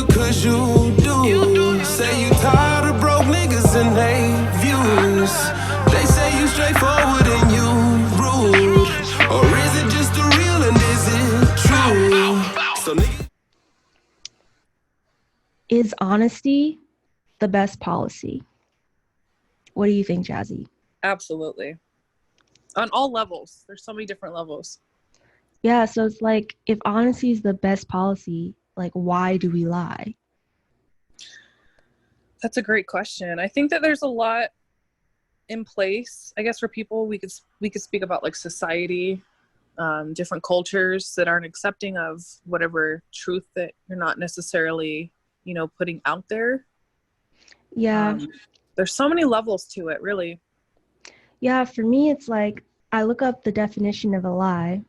because you do. Say you tired of broke niggas and they views. They say you straightforward and you rude. Or is it just the real and is it true? So niggas. Is honesty the best policy? What do you think, Jazzy? Absolutely. On all levels. There's so many different levels. Yeah, so it's like, if honesty is the best policy, like, why do we lie? That's a great question. I think that there's a lot in place, I guess, for people. We could speak about like society, different cultures that aren't accepting of whatever truth that you're not necessarily, putting out there. Yeah. There's so many levels to it, really. Yeah, for me, it's like, I look up the definition of a lie,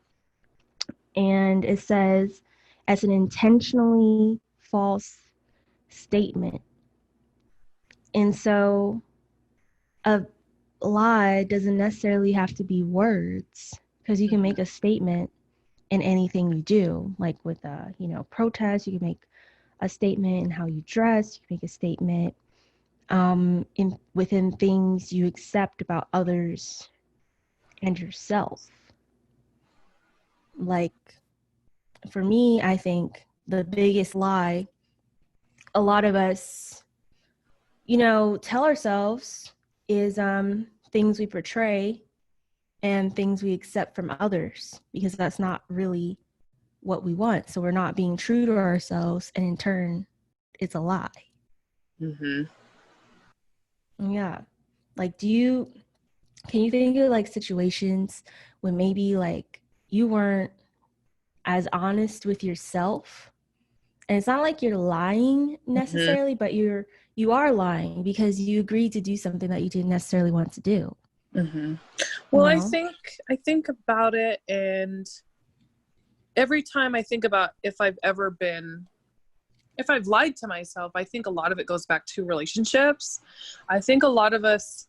and it says, as an intentionally false statement. And so a lie doesn't necessarily have to be words, because you can make a statement in anything you do. Like with protest, you can make a statement in how you dress. You can make a statement within things you accept about others and yourself. Like, for me, I think the biggest lie a lot of us, tell ourselves is things we portray and things we accept from others, because that's not really what we want. So we're not being true to ourselves, and in turn, it's a lie. Mm-hmm. Yeah. Like, can you think of like situations when maybe like you weren't as honest with yourself? And it's not like you're lying necessarily, but you are lying because you agreed to do something that you didn't necessarily want to do. Mm-hmm. Well, I think about it, and every time I think about if I've lied to myself, I think a lot of it goes back to relationships. I think a lot of us,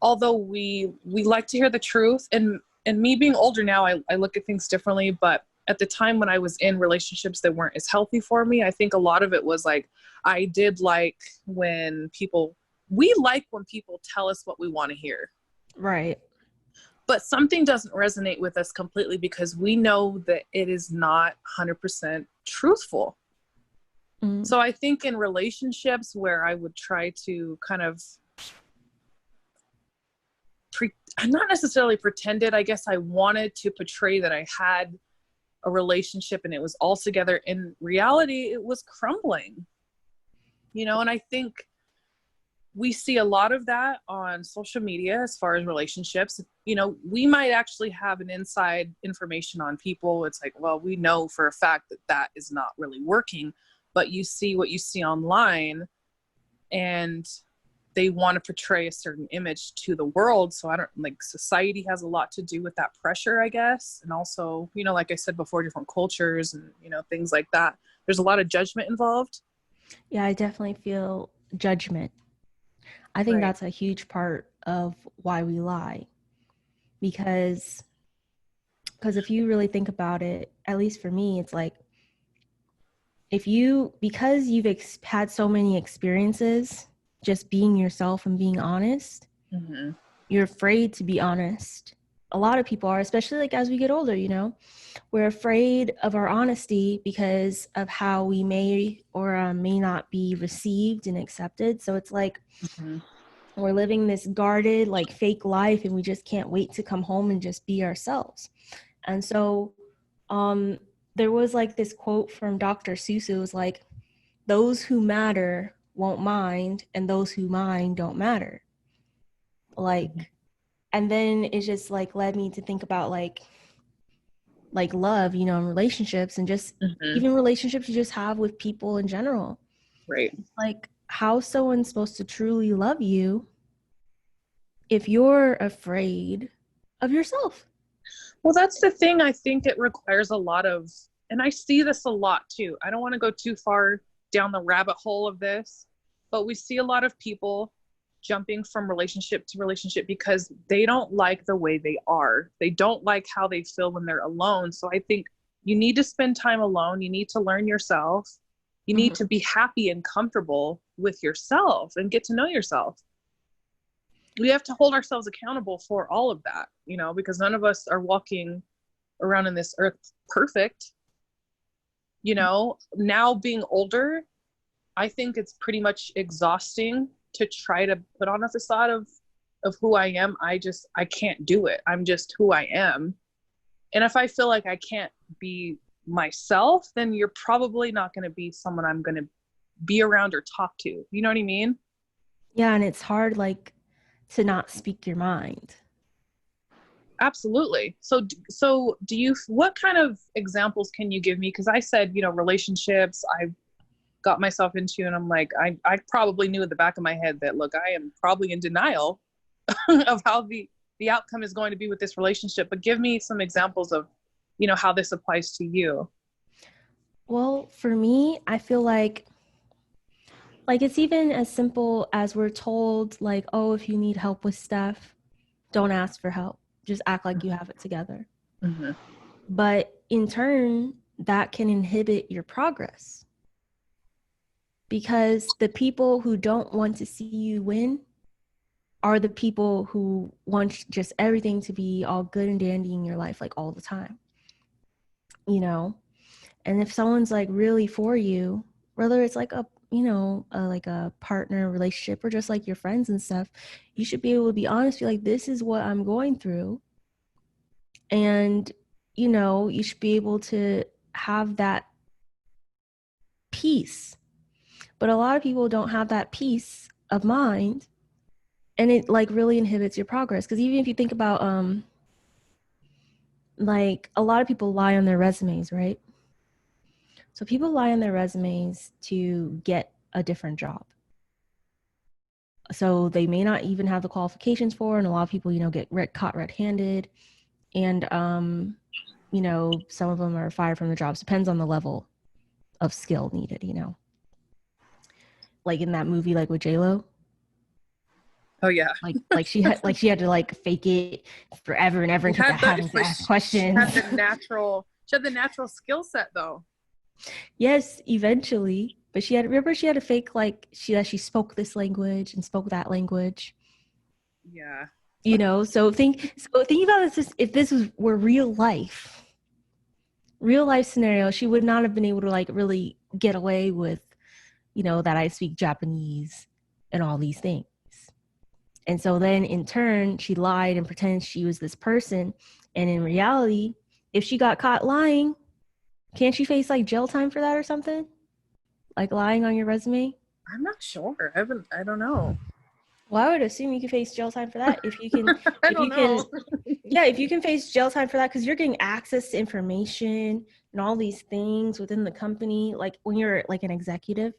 although we like to hear the truth, and me being older now, I look at things differently, but at the time when I was in relationships that weren't as healthy for me, I think a lot of it was like, I did like when people tell us what we want to hear. Right. But something doesn't resonate with us completely because we know that it is not 100% truthful. Mm. So I think in relationships where I would try to kind of not necessarily pretended, I guess I wanted to portray that I had a relationship and it was all together. In reality, it was crumbling, and I think we see a lot of that on social media as far as relationships. We might actually have an inside information on people. It's like, well, we know for a fact that is not really working, but you see what you see online, and they want to portray a certain image to the world. So society has a lot to do with that pressure, I guess. And also, like I said before, different cultures and, things like that. There's a lot of judgment involved. Yeah, I definitely feel judgment. I think that's a huge part of why we lie. Because if you really think about it, at least for me, it's like, because you've had so many experiences just being yourself and being honest, mm-hmm. You're afraid to be honest. A lot of people are, especially like as we get older, we're afraid of our honesty because of how we may or may not be received and accepted. So it's like, mm-hmm. We're living this guarded, like fake life, and we just can't wait to come home and just be ourselves. And so there was like this quote from Dr. Seuss. It was like, those who matter won't mind, and those who mind don't matter. Like, and then it just like led me to think about like love, and relationships, and just mm-hmm. even relationships you just have with people in general. Right. Like, how someone's supposed to truly love you if you're afraid of yourself? Well, that's the thing. I think it requires a lot of, and I see this a lot too. I don't want to go too far down the rabbit hole of this, but we see a lot of people jumping from relationship to relationship because they don't like the way they are. They don't like how they feel when they're alone. So I think you need to spend time alone. You need to learn yourself. You need to be happy and comfortable with yourself and get to know yourself. We have to hold ourselves accountable for all of that, you know, because none of us are walking around in this earth perfect. You know, now being older, I think it's pretty much exhausting to try to put on a facade of who I am. I can't do it. I'm just who I am. And if I feel like I can't be myself, then you're probably not going to be someone I'm going to be around or talk to. You know what I mean? Yeah. And it's hard, like, to not speak your mind. Absolutely. So do you, what kind of examples can you give me? Because I said, you know, relationships I've got myself into, and I'm like, I probably knew at the back of my head that, look, I am probably in denial of how the outcome is going to be with this relationship. But give me some examples of, you know, how this applies to you. Well, for me, I feel like it's even as simple as we're told, like, oh, if you need help with stuff, don't ask for help. Just act like you have it together. Mm-hmm. But in turn, that can inhibit your progress. Because the people who don't want to see you win are the people who want just everything to be all good and dandy in your life, like, all the time. You know? And if someone's like really for you, whether it's like a, you know, like a partner relationship or just like your friends and stuff, you should be able to be honest, be like, this is what I'm going through. And, you know, you should be able to have that peace. But a lot of people don't have that peace of mind, and it like really inhibits your progress. Because even if you think about like, a lot of people lie on their resumes, right? So people lie on their resumes to get a different job. So they may not even have the qualifications for, and a lot of people, you know, get caught red-handed, and you know, some of them are fired from the jobs. Depends on the level of skill needed, you know. Like in that movie, like with J-Lo. Oh yeah. Like she had to like fake it forever and ever and kept having to ask questions. She had the natural skill set though. Yes, eventually. But she had to fake like she spoke this language and spoke that language. Yeah. You know, so think about this, if this were real life scenario, she would not have been able to like really get away with, you know, that I speak Japanese and all these things. And so then in turn, she lied and pretended she was this person. And in reality, if she got caught lying, can't she face like jail time for that or something? Like lying on your resume? I'm not sure. I don't know. Well, I would assume you could face jail time for that if you can. If you can face jail time for that, because you're getting access to information and all these things within the company, like when you're like an executive.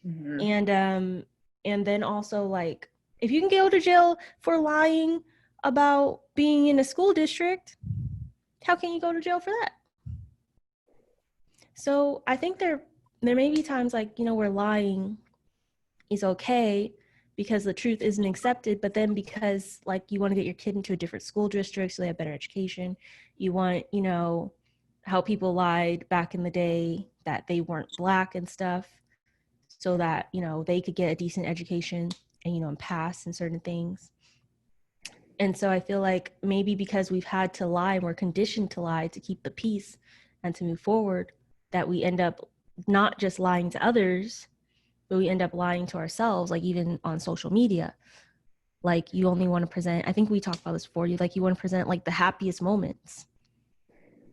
Mm-hmm. And then also, like, if you can go to jail for lying about being in a school district, how can you go to jail for that? So I think there may be times, like, you know, where lying is okay because the truth isn't accepted, but then because like you want to get your kid into a different school district so they have better education, you want, you know, how people lied back in the day that they weren't Black and stuff so that, you know, they could get a decent education and, you know, and pass in certain things. And so I feel like maybe because we've had to lie and we're conditioned to lie to keep the peace and to move forward, that we end up not just lying to others, but we end up lying to ourselves, like even on social media. Like you only want to present, I think we talked about this before, you want to present like the happiest moments.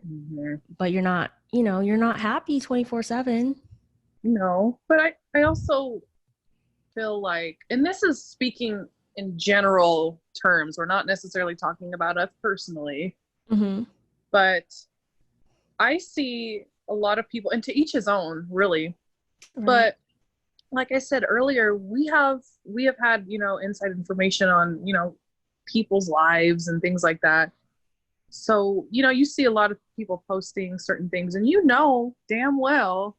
Mm-hmm. But you're not, you know, you're not happy 24/7. No, but I also feel like, and this is speaking in general terms, we're not necessarily talking about us personally, mm-hmm. but I see a lot of people, and to each his own, really. Right. But like I said earlier, we have had, you know, inside information on, you know, people's lives and things like that. So, you know, you see a lot of people posting certain things, and you know damn well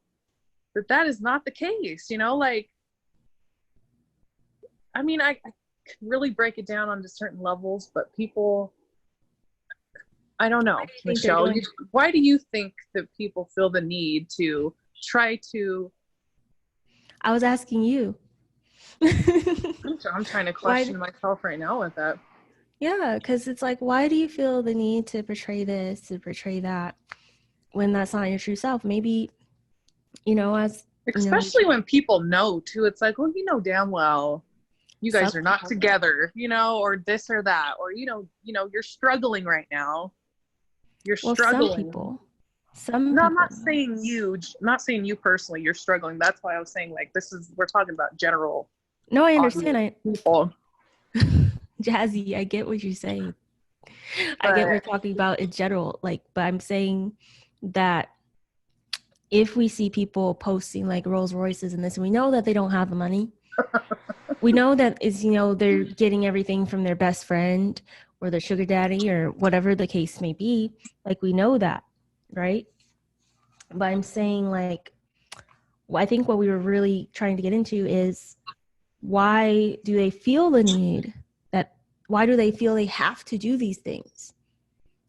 that is not the case, you know, like, I mean, I could really break it down onto certain levels, but people, I don't know, Michelle, why do you think that people feel the need to try to I was asking you. I'm trying to Why? question myself right now with that. Yeah, because it's like, why do you feel the need to portray this, to portray that, when that's not your true self? Maybe, as Especially when people know too. It's like, well, you know damn well you some guys are not people, together, or this or that, or you're struggling right now. You're well, some struggling. people, some No, I'm people. not saying you personally, you're struggling. That's why I was saying, like, we're talking about general No, I audience understand. people. Jazzy, I get what you're saying. I get But what we're talking about in general, like, but I'm saying that if we see people posting like Rolls Royces and this, and we know that they don't have the money, we know that is, they're getting everything from their best friend or their sugar daddy or whatever the case may be. Like, we know that, right? But I'm saying, like, I think what we were really trying to get into is, why do they feel the need why do they feel they have to do these things?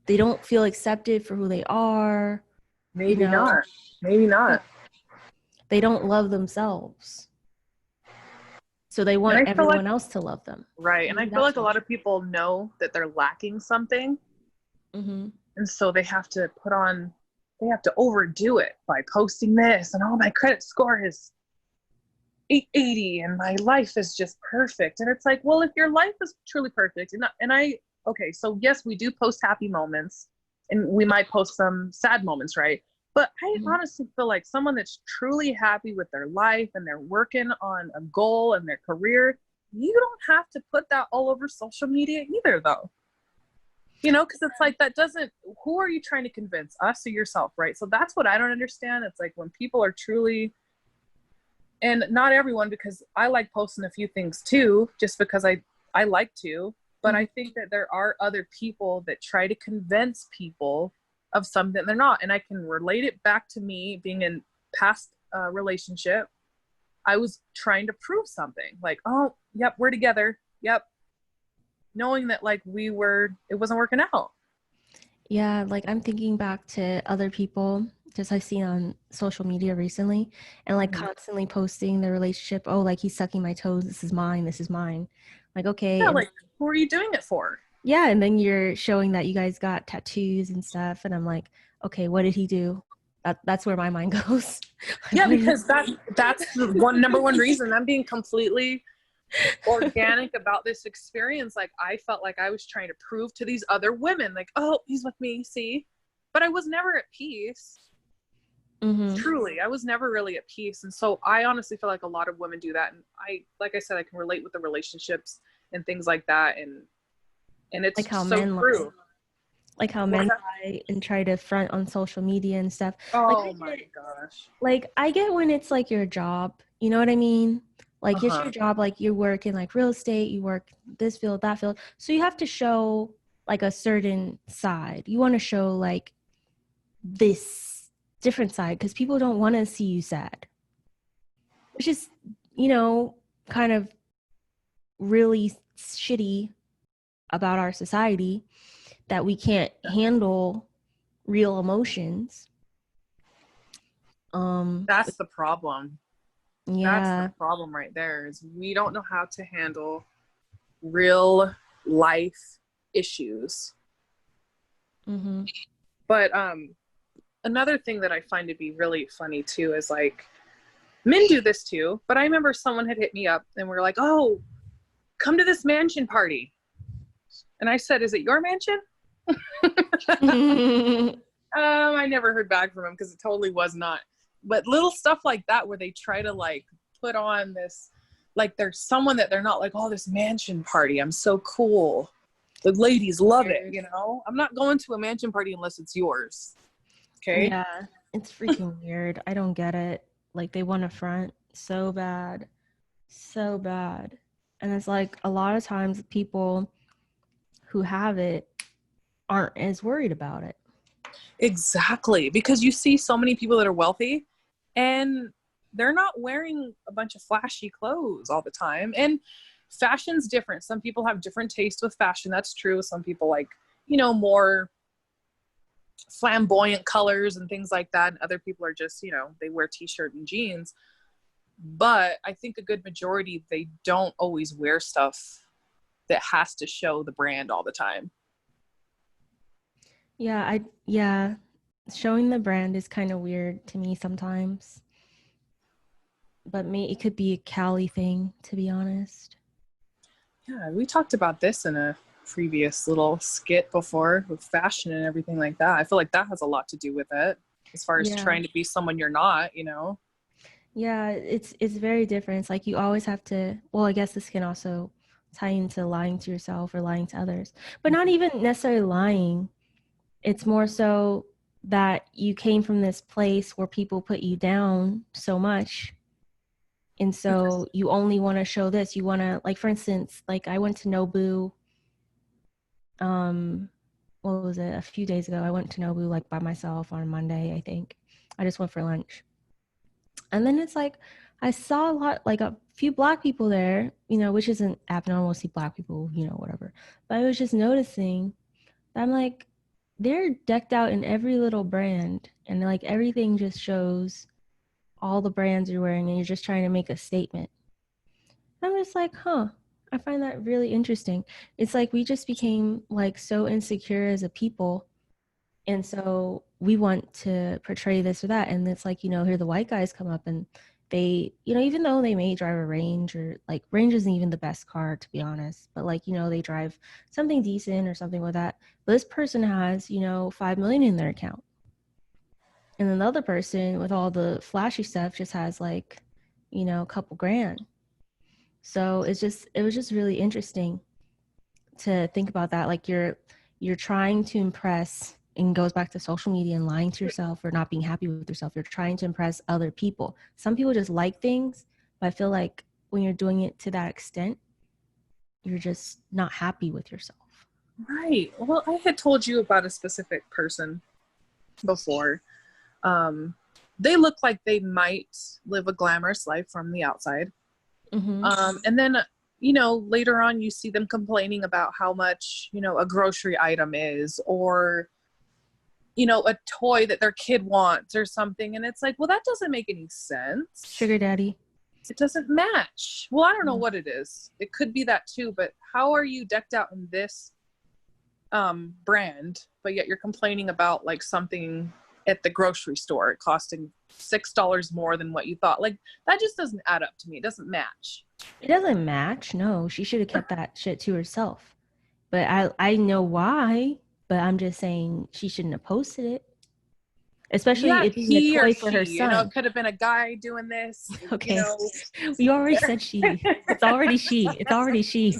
They don't feel accepted for who they are. maybe not. They don't love themselves. So they want everyone else to love them. Right. And I feel like a lot of people know that they're lacking something. Mm-hmm. And so they have to overdo it by posting this, and my credit score is 880 and my life is just perfect. And it's like, well, if your life is truly perfect, okay, so yes, we do post happy moments and we might post some sad moments, right? But I honestly feel like someone that's truly happy with their life and they're working on a goal in their career, you don't have to put that all over social media either, though. Because it's like, who are you trying to convince, us or yourself, right? So that's what I don't understand. It's like, when people are truly, and not everyone, because I like posting a few things too, just because I like to, but I think that there are other people that try to convince people of something they're not. And I can relate it back to me being in past relationship. I was trying to prove something, like, oh, yep, we're together. Yep. Knowing that, like, it wasn't working out. Yeah, like, I'm thinking back to other people just I've seen on social media recently, and like constantly posting their relationship. Oh, like, he's sucking my toes. This is mine. This is mine. Like, okay. Yeah, like, who are you doing it for? Yeah, and then you're showing that you guys got tattoos and stuff, and I'm like, okay, what did he do? That's where my mind goes. Yeah, because that's the number one reason. I'm being completely organic about this experience. Like, I felt like I was trying to prove to these other women, like, oh, he's with me, see? But I was never at peace. Truly, I was never really at peace. And so I honestly feel like a lot of women do that. And like I said, I can relate with the relationships and things like that. And it's like how so men true. Like how men lie and try to front on social media and stuff. Oh, like, my gosh. Like, I get when it's like your job, you know what I mean? Like, it's your job, like, you work in like real estate, you work this field, that field. So you have to show like a certain side. You want to show like this different side, because people don't want to see you sad. Which is, kind of really shitty about our society, that we can't handle real emotions. That's the problem. Yeah. That's the problem right there, is we don't know how to handle real life issues. But another thing that I find to be really funny too is, like, men do this too, but I remember someone had hit me up and we're like, oh, come to this mansion party. And I said, is it your mansion? I never heard back from him, because it totally was not. But little stuff like that, where they try to like put on this, like, there's someone that they're not, like, oh, this mansion party, I'm so cool, the ladies love it, I'm not going to a mansion party unless it's yours. Okay. Yeah, it's freaking weird. I don't get it. Like, they want to front so bad, and it's like, a lot of times people who have it aren't as worried about it. Exactly, because you see so many people that are wealthy and they're not wearing a bunch of flashy clothes all the time. And fashion's different. Some people have different taste with fashion. That's true. Some people like, more flamboyant colors and things like that. And other people are just, they wear t-shirt and jeans. But I think a good majority, they don't always wear stuff that has to show the brand all the time. Yeah, showing the brand is kind of weird to me sometimes. But it could be a Cali thing, to be honest. Yeah, we talked about this in a previous little skit before with fashion and everything like that. I feel like that has a lot to do with it, as far as trying to be someone you're not, you know? Yeah, it's very different. It's like you always have to, well, I guess this can also tie into lying to yourself or lying to others, but not even necessarily lying. It's more so that you came from this place where people put you down so much. And so you only want to show this. You want to, like, for instance, like I went to Nobu, what was it? A few days ago, I went to Nobu like by myself on Monday, I think. I just went for lunch. And then it's like, I saw a few Black people there, you know, which isn't abnormal to see Black people, you know, whatever. But I was just noticing that I'm like, they're decked out in every little brand, and like everything just shows all the brands you're wearing, and you're just trying to make a statement. I'm just like, huh, I find that really interesting. It's like we just became like so insecure as a people. And so we want to portray this or that. And it's like, you know, here the white guys come up and they, you know, even though they may drive a Range, or like Range isn't even the best car, to be honest, but like, you know, they drive something decent or something like that. But this person has, you know, 5 million in their account. And then the other person with all the flashy stuff just has like, you know, a couple grand. So it was just really interesting to think about that. Like you're trying to impress, and goes back to social media and lying to yourself or not being happy with yourself. You're trying to impress other people. Some people just like things, but I feel like when you're doing it to that extent, you're just not happy with yourself. Right. Well, I had told you about a specific person before. They look like they might live a glamorous life from the outside. Mm-hmm. And then, you know, later on you see them complaining about how much, you know, a grocery item is, or, you know, a toy that their kid wants or something. And it's like, well, that doesn't make any sense. Sugar daddy. It doesn't match. Well, I don't know what it is. It could be that too, but how are you decked out in this brand, but yet you're complaining about like something at the grocery store costing $6 more than what you thought? Like, that just doesn't add up to me. It doesn't match. It doesn't match. No, she should have kept that shit to herself. But I know why, but I'm just saying she shouldn't have posted it. Especially if it's a toy for her son. You know, it could have been a guy doing this. Okay. You know. We already said she. It's already she. It's already she.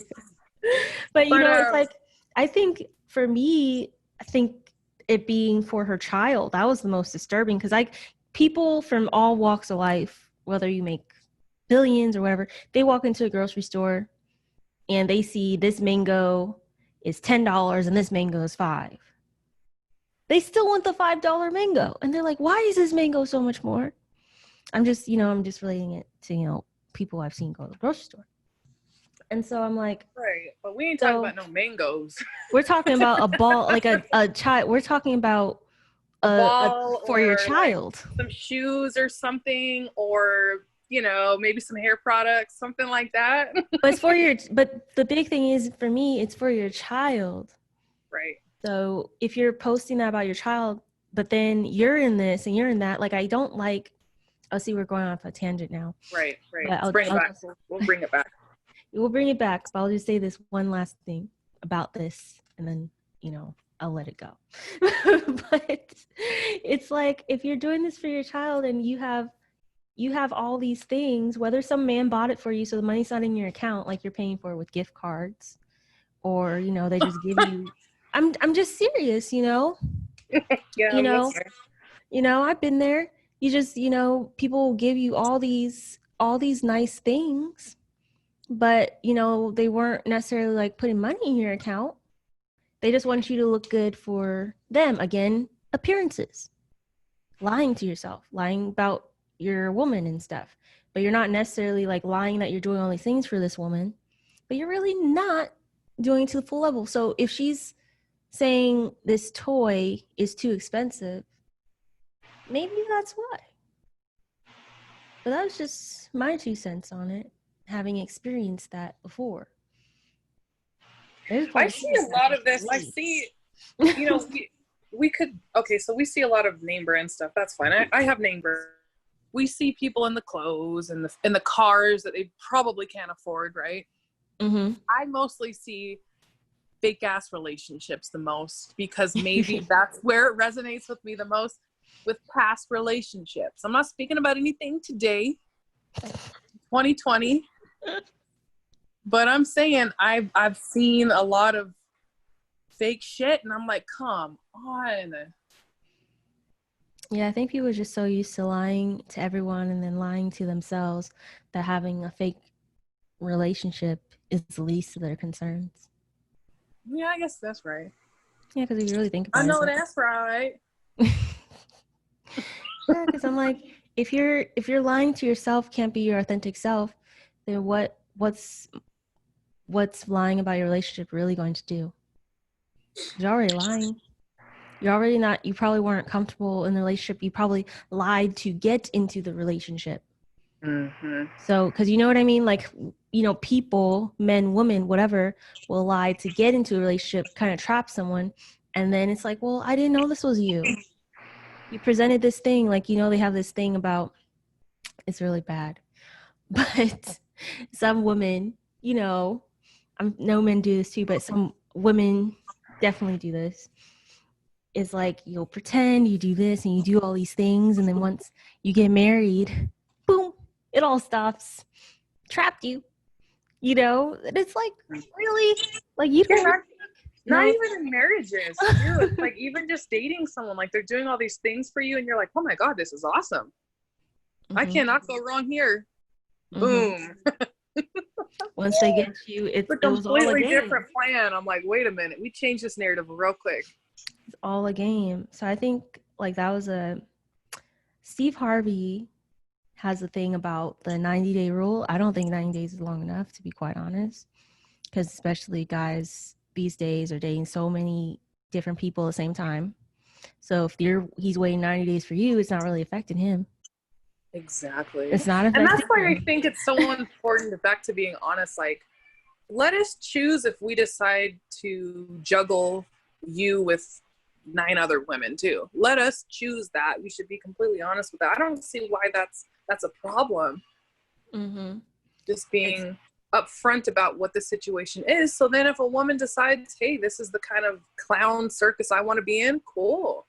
But you know, it's like, I think for me, I think it being for her child, that was the most disturbing, because like people from all walks of life, whether you make billions or whatever, they walk into a grocery store and they see this mango is $10 and this mango is $5. They still want the $5 mango, and they're like, why is this mango so much more? I'm just relating it to, you know, people I've seen go to the grocery store. And so I'm like, right, but we ain't talking about no mangoes. We're talking about a ball, like a child. We're talking about a ball for your child. Like some shoes or something, or, you know, maybe some hair products, something like that. But but the big thing is, for me, it's for your child. Right. So if you're posting that about your child, but then you're in this and you're in that, like, I don't like, oh, see, we're going off a tangent now. Right. We'll bring it back. We'll bring it back, but I'll just say this one last thing about this, and then, you know, I'll let it go. But it's like, if you're doing this for your child and you have all these things, whether some man bought it for you so the money's not in your account, like you're paying for it with gift cards, or, you know, they just give you, I'm just serious, you know? Yeah, you know, I've been there. You just, you know, people give you all these nice things, but, you know, they weren't necessarily like putting money in your account. They just want you to look good for them. Again, appearances. Lying to yourself, lying about your woman and stuff. But you're not necessarily like lying that you're doing all these things for this woman, but you're really not doing it to the full level. So if she's saying this toy is too expensive, maybe that's why. But that was just my 2 cents on it, having experienced that before. I see a lot of this. I see, you know, we could, okay, so we see a lot of name brand stuff. That's fine. I have name brand. We see people in the clothes and the cars that they probably can't afford, right? Mm-hmm. I mostly see fake ass relationships the most, because maybe that's where it resonates with me the most, with past relationships. I'm not speaking about anything today, 2020, but I'm saying I've seen a lot of fake shit, and I'm like, come on. Yeah, I think people are just so used to lying to everyone and then lying to themselves that having a fake relationship is the least of their concerns. Yeah, I guess that's right. Yeah, because if you really think about I it, know that's right. yeah, because I'm like, if you're lying to yourself can't be your authentic self, then what's lying about your relationship really going to do? You're already lying. You're already not. You probably weren't comfortable in the relationship. You probably lied to get into the relationship. Mm-hmm. So, because you know what I mean, like, you know, people, men, women, whatever, will lie to get into a relationship, kind of trap someone, and then it's like, well, I didn't know this was you. You presented this thing, like, you know, they have this thing about, it's really bad, but some women, you know, no men do this too, but some women definitely do this. It's like you'll pretend you do this and you do all these things, and then once you get married, boom, it all stops. Trapped you. You know, and it's like, really, like, you don't not even in marriages, dude. Like, even just dating someone, like, they're doing all these things for you, and you're like, oh my god, this is awesome. Mm-hmm. I cannot go wrong here. Mm-hmm. Boom. Once they get you, It's a completely different plan. I'm like, wait a minute, we changed this narrative real quick. It's all a game. So I think, like, that was Steve Harvey has a thing about the 90-day rule. I don't think 90 days is long enough, to be quite honest, because especially guys these days are dating so many different people at the same time. So if he's waiting 90 days for you, it's not really affecting him. Exactly. It's not affecting him. And that's why him. I think it's so important, back to being honest, like, let us choose if we decide to juggle you with 9 other women too. Let us choose that. We should be completely honest with that. I don't see why that's a problem. Mm-hmm. Just being upfront about what the situation is. So then if a woman decides, hey, this is the kind of clown circus I want to be in, cool.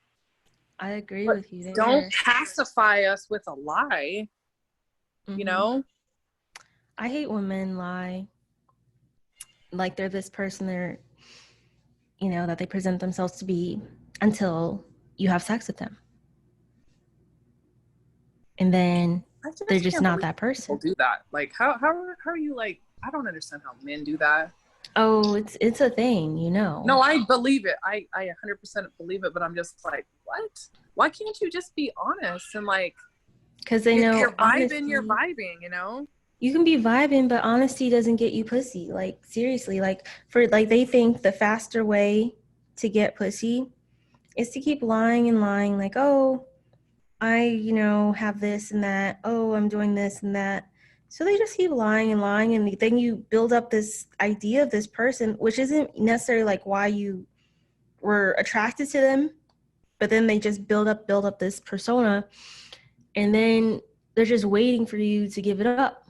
I agree with you there. Don't pacify us with a lie. Mm-hmm. You know? I hate when men lie. Like they're this person they're, you know, that they present themselves to be until you have sex with them. And then they're just not that person. People do that. Like, how are you, like, I don't understand how men do that. Oh, it's a thing, you know. No, I believe it. I 100% believe it, but I'm just like, what? Why can't you just be honest and, like, because they know you're vibing, you know? You can be vibing, but honesty doesn't get you pussy. Like, seriously, like, they think the faster way to get pussy is to keep lying and lying, like, oh, I, you know, have this and that. Oh, I'm doing this and that. So they just keep lying and lying, and then you build up this idea of this person, which isn't necessarily like why you were attracted to them, but then they just build up this persona, and then they're just waiting for you to give it up.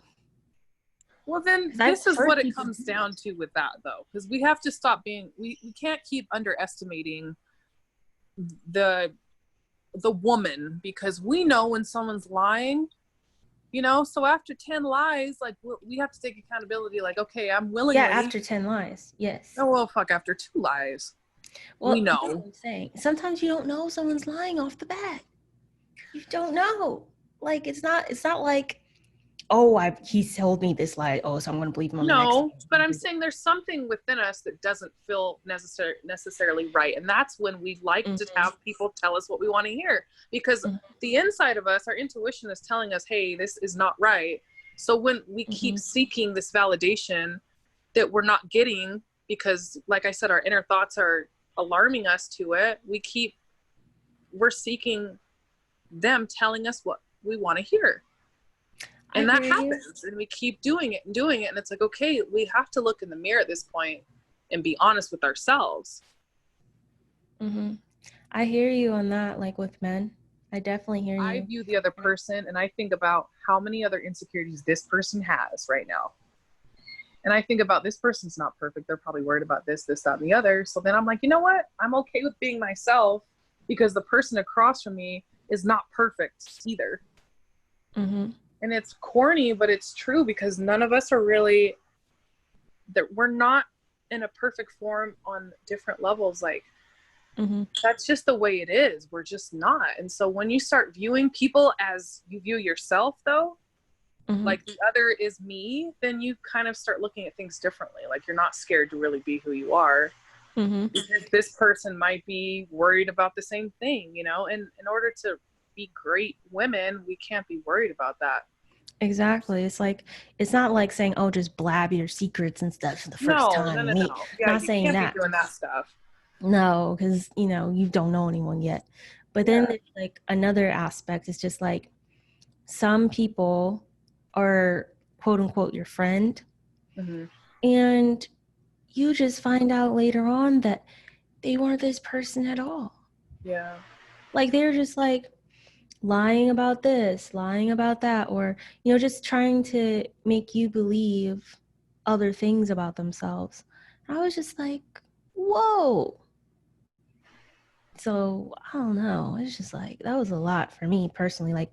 Well, then this is what it comes down to with that, though, because we have to stop being, we can't keep underestimating the woman, because we know when someone's lying, you know. So after 10 lies, like, we have to take accountability, like, okay, I'm willingly. Yeah, after 10 lies, yes. Oh, well, fuck, after 2 lies. Well, we know. That's what I'm saying. Sometimes you don't know someone's lying off the bat. You don't know. Like, it's not like, oh, he told me this lie, oh, so I'm going to believe him on the next No, but I'm saying there's something within us that doesn't feel necessarily right. And that's when we like to have people tell us what we want to hear. Because the inside of us, our intuition is telling us, hey, this is not right. So when we keep seeking this validation that we're not getting, because, like I said, our inner thoughts are alarming us to it, we're seeking them telling us what we want to hear. And that happens. And we keep doing it and doing it. And it's like, okay, we have to look in the mirror at this point and be honest with ourselves. Mm-hmm. I hear you on that, like with men. I definitely hear you. I view the other person and I think about how many other insecurities this person has right now. And I think about this person's not perfect. They're probably worried about this, that, and the other. So then I'm like, you know what? I'm okay with being myself because the person across from me is not perfect either. Mm-hmm. And it's corny, but it's true because none of us are really, that we're not in a perfect form on different levels. Like, mm-hmm. That's just the way it is. We're just not. And so when you start viewing people as you view yourself, though, Mm-hmm. like the other is me, then you kind of start looking at things differently. Like you're not scared to really be who you are. Mm-hmm. Because this person might be worried about the same thing, you know, and in order to be great women, we can't be worried about that. Exactly. It's like, it's not like saying, oh, just blab your secrets and stuff for the first time. No. Yeah, not saying that. Be doing that stuff. No, because, you know, you don't know anyone yet. But then there's like another aspect. It's just like some people are quote unquote your friend. Mm-hmm. And you just find out later on that they weren't this person at all. Yeah. Like they're just like lying about this, lying about that, or, you know, just trying to make you believe other things about themselves. I was just like, whoa. So I don't know. It's just like, that was a lot for me personally. Like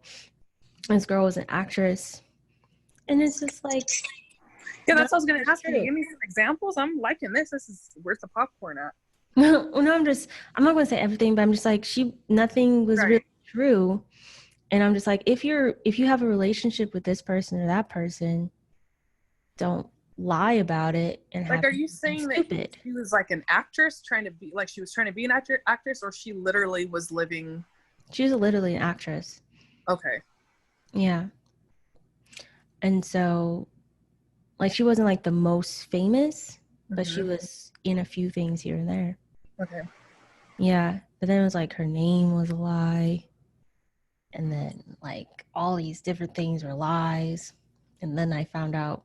this girl was an actress. And it's just like, yeah, that's what I was going to ask you. Give me some examples. I'm liking this. Where's the popcorn at? Well, no, I'm not going to say everything, but I'm just like, nothing was really true. And I'm just like, if you have a relationship with this person or that person, don't lie about it. And like, are you saying that she was like an actress she was trying to be an actress, or she literally was living? She was literally an actress. Okay. Yeah. And so, like, she wasn't like the most famous, but she was in a few things here and there. Okay. Yeah. But then it was like her name was a lie. And then like all these different things were lies. And then I found out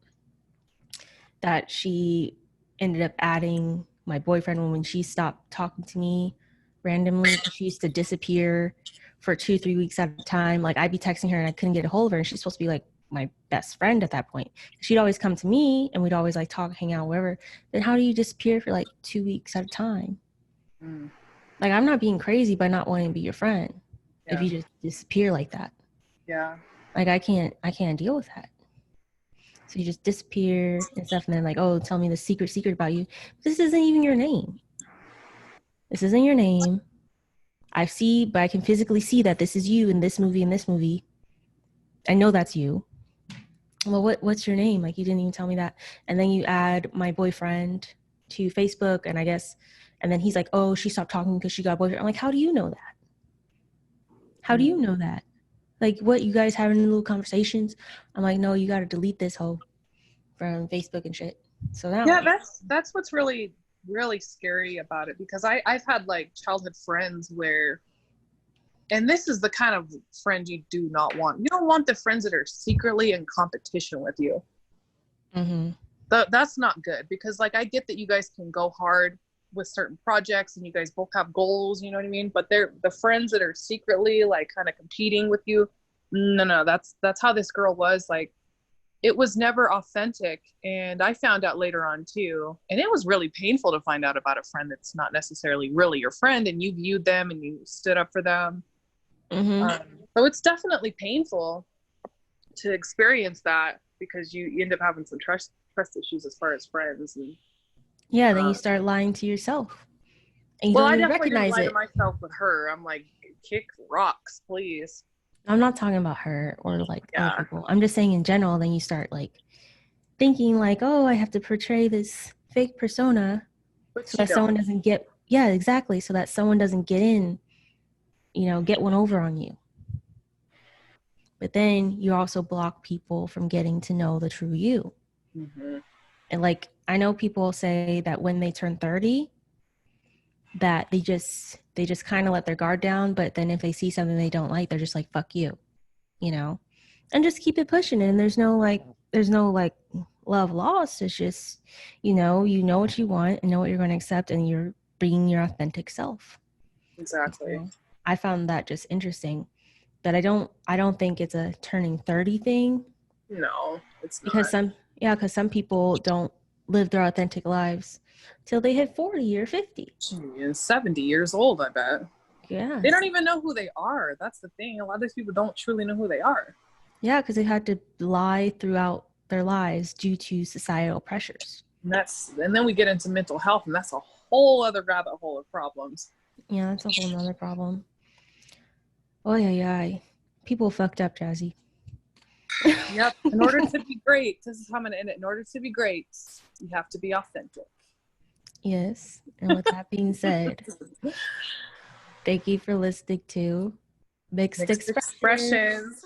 that she ended up adding my boyfriend when she stopped talking to me randomly. She used to disappear for 2-3 weeks at a time. Like I'd be texting her and I couldn't get a hold of her. And she's supposed to be like my best friend at that point. She'd always come to me and we'd always like talk, hang out, wherever. Then how do you disappear for like 2 weeks at a time? Like I'm not being crazy by not wanting to be your friend. Yeah. If you just disappear like that. Yeah. Like I can't deal with that. So you just disappear and stuff, and then like, oh, tell me the secret about you. This isn't even your name. This isn't your name. I can physically see that this is you in this movie. I know that's you. Well, what's your name? Like you didn't even tell me that. And then you add my boyfriend to Facebook, and then he's like, oh, she stopped talking because she got a boyfriend. I'm like, how do you know that? How do you know that? Like, what, you guys having little conversations? I'm like, no, you got to delete this hoe from Facebook and shit. So now, yeah, that's what's really, really scary about it, because I've had like childhood friends where, and this is the kind of friend you do not want. You don't want the friends that are secretly in competition with you. Mm-hmm. That's not good, because like I get that you guys can go hard with certain projects and you guys both have goals, you know what I mean? But they're the friends that are secretly like kind of competing with you. No, that's how this girl was. Like it was never authentic. And I found out later on too, and it was really painful to find out about a friend that's not necessarily really your friend, and you viewed them and you stood up for them. Mm-hmm. So it's definitely painful to experience that, because you end up having some trust issues as far as friends. And yeah, then you start lying to yourself. And I definitely didn't lie to myself with her. I'm like, kick rocks, please. I'm not talking about her or like other people. I'm just saying in general, then you start like thinking like, oh, I have to portray this fake persona so that someone doesn't get, exactly. So that someone doesn't get in, get one over on you. But then you also block people from getting to know the true you. Mm-hmm. And like, I know people say that when they turn 30, that they just kind of let their guard down. But then if they see something they don't like, they're just like, fuck you, And just keep it pushing. And there's no like love lost. It's just, you know what you want and know what you're going to accept, and you're being your authentic self. Exactly. So I found that just interesting. But I don't think it's a turning 30 thing. No, it's not. Because some people don't live their authentic lives till they hit 40 or 50. And 70 years old, I bet. Yeah. They don't even know who they are. That's the thing. A lot of these people don't truly know who they are. Yeah, because they had to lie throughout their lives due to societal pressures. And then we get into mental health, and that's a whole other rabbit hole of problems. Yeah, that's a whole nother problem. Oh yeah. People fucked up, Jazzy. Yep. In order to be great, this is how I'm going to end it. In order to be great, you have to be authentic. Yes. And with that being said, thank you for listening to Mixed Expressions.